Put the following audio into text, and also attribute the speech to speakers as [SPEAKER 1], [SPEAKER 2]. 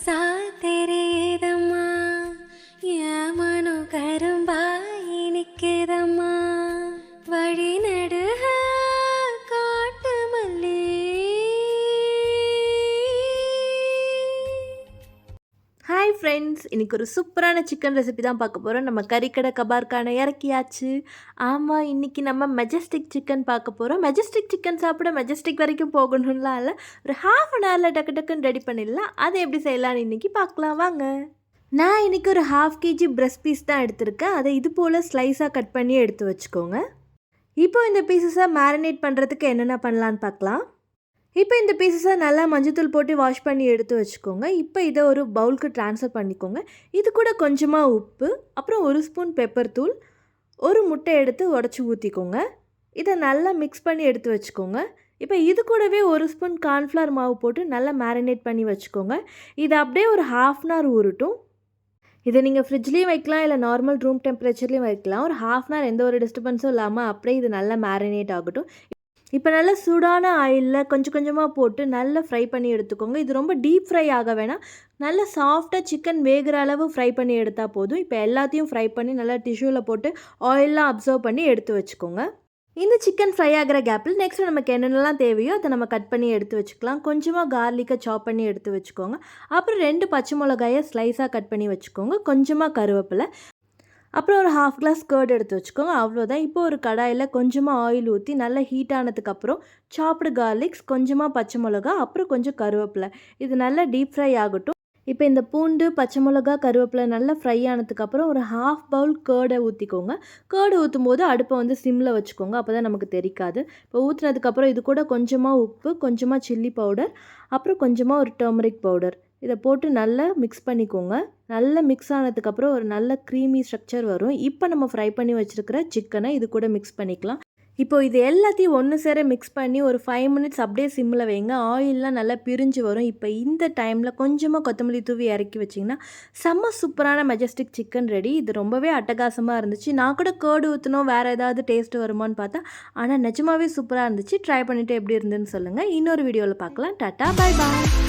[SPEAKER 1] லேசா தெரியுதம்மா என் மனு கரும்பா இனிக்குதம்மா வழி நடுக காட்டு மல்லி.
[SPEAKER 2] ஹாய் ஃப்ரெண்ட்ஸ், இன்றைக்கி ஒரு சூப்பரான சிக்கன் ரெசிபி தான் பார்க்க போகிறோம். நம்ம கறிக்கடை கபார்க்கான இறக்கியாச்சு. ஆமாம், இன்றைக்கி நம்ம மெஜஸ்டிக் சிக்கன் பார்க்க போகிறோம். மெஜஸ்டிக் சிக்கன் சாப்பிட மெஜஸ்டிக் வரைக்கும் போகணும்லாம் இல்லை, ஒரு ½ அன் ஹவரில் டக்குன்னு ரெடி பண்ணிடலாம். அதை எப்படி செய்யலான்னு இன்றைக்கி பார்க்கலாம் வாங்க. நான் இன்றைக்கி ஒரு ½ kg பிரஸ்ட் பீஸ் தான் எடுத்திருக்கேன். அதை இது போல் ஸ்லைஸாக கட் பண்ணி எடுத்து வச்சுக்கோங்க. இப்போ இந்த பீஸஸை மேரினேட் பண்ணுறதுக்கு என்னென்ன பண்ணலான்னு பார்க்கலாம். இப்போ இந்த பீஸஸை நல்லா மஞ்சத்தூள் போட்டு வாஷ் பண்ணி எடுத்து வச்சுக்கோங்க. இப்போ இதை ஒரு பவுலுக்கு ட்ரான்ஸ்ஃபர் பண்ணிக்கோங்க. இது கூட கொஞ்சமாக உப்பு, அப்புறம் 1 ஸ்பூன் பெப்பர் தூள், ஒரு முட்டை எடுத்து உடச்சி ஊற்றிக்கோங்க. இதை நல்லா மிக்ஸ் பண்ணி எடுத்து வச்சுக்கோங்க. இப்போ இது கூடவே 1 ஸ்பூன் கார்ன்ஃப்ளவர் மாவு போட்டு நல்லா மேரினேட் பண்ணி வச்சுக்கோங்க. இதை அப்படியே ஒரு ½ அன் ஹவர் ஊறட்டும். இதை நீங்கள் ஃப்ரிட்ஜ்லேயும் வைக்கலாம், இல்லை நார்மல் ரூம் டெம்பரேச்சர்லேயும் வைக்கலாம். ஒரு ½ அன் ஹவர் எந்த ஒரு டிஸ்டர்பன்ஸும் இல்லாமல் அப்படியே இது நல்லா மேரினேட் ஆகட்டும். இப்போ நல்லா சூடான ஆயிலில் கொஞ்சம் கொஞ்சமாக போட்டு நல்லா ஃப்ரை பண்ணி எடுத்துக்கோங்க. இது ரொம்ப டீப் ஃப்ரை ஆக வேணாம், நல்லா சாஃப்டாக சிக்கன் வேகிற அளவு ஃப்ரை பண்ணி எடுத்தால் போதும். இப்போ எல்லாத்தையும் ஃப்ரை பண்ணி நல்லா டிஷ்யூவில் போட்டு ஆயிலெலாம் அப்சர்வ் பண்ணி எடுத்து வச்சுக்கோங்க. இந்த சிக்கன் ஃப்ரை ஆகிற கேப்பில் நெக்ஸ்ட்டு நமக்கு என்னென்னலாம் தேவையோ அதை நம்ம கட் பண்ணி எடுத்து வச்சுக்கலாம். கொஞ்சமாக கார்லிக்கை சாப் பண்ணி எடுத்து வச்சுக்கோங்க. அப்புறம் 2 பச்சை மிளகாயை ஸ்லைஸாக கட் பண்ணி வச்சுக்கோங்க. கொஞ்சமாக கருவேப்பிலை, அப்புறம் ஒரு ½ கிளாஸ் கர்ட் எடுத்து வச்சுக்கோங்க. அவ்வளோதான். இப்போ ஒரு கடாயில் கொஞ்சமாக ஆயில் ஊற்றி நல்லா ஹீட் ஆனதுக்கப்புறம் சாப்டு கார்லிக்ஸ், கொஞ்சமாக பச்சை மிளகா, அப்புறம் கொஞ்சம் கருவேப்பிலை, இது நல்லா டீப் ஃப்ரை ஆகட்டும். இப்போ இந்த பூண்டு, பச்சை மிளகா, கருவேப்பிலை நல்லா ஃப்ரை ஆனதுக்கப்புறம் ஒரு ½ பவுல் கர்டை ஊற்றிக்கோங்க. கர்டு ஊற்றும் போது அடுப்பை வந்து சிம்மில் வச்சுக்கோங்க, அப்போ தான் நமக்கு தெரிக்காது. இப்போ ஊற்றினதுக்கப்புறம் இது கூட கொஞ்சமாக உப்பு, கொஞ்சமாக சில்லி பவுடர், அப்புறம் கொஞ்சமாக ஒரு டர்மரிக் பவுடர், இதை போட்டு நல்லா மிக்ஸ் பண்ணிக்கோங்க. நல்லா மிக்ஸ் ஆனதுக்கப்புறம் ஒரு நல்ல க்ரீமி ஸ்ட்ரக்சர் வரும். இப்போ நம்ம ஃப்ரை பண்ணி வச்சுருக்கிற சிக்கனை இது கூட மிக்ஸ் பண்ணிக்கலாம். இப்போ இது எல்லாத்தையும் ஒன்று சேர மிக்ஸ் பண்ணி ஒரு 5 மினிட்ஸ் அப்படியே சிம்மில் வைங்க. ஆயிலெலாம் நல்லா பிரிஞ்சு வரும். இப்போ இந்த டைமில் கொஞ்சமாக கொத்தமல்லி தூவி இறக்கி வச்சிங்கன்னா செம்ம சூப்பரான மெஜஸ்டிக் சிக்கன் ரெடி. இது ரொம்பவே அட்டகாசமாக இருந்துச்சு. நான் கூட கர்டு ஊற்றணும், வேறு ஏதாவது டேஸ்ட்டு வருமானு பார்த்தா, ஆனால் நிஜமாவே சூப்பராக இருந்துச்சு. ட்ரை பண்ணிவிட்டு எப்படி இருந்துன்னு சொல்லுங்கள். இன்னொரு வீடியோவில் பார்க்கலாம். டாட்டா, பாய் பாய்.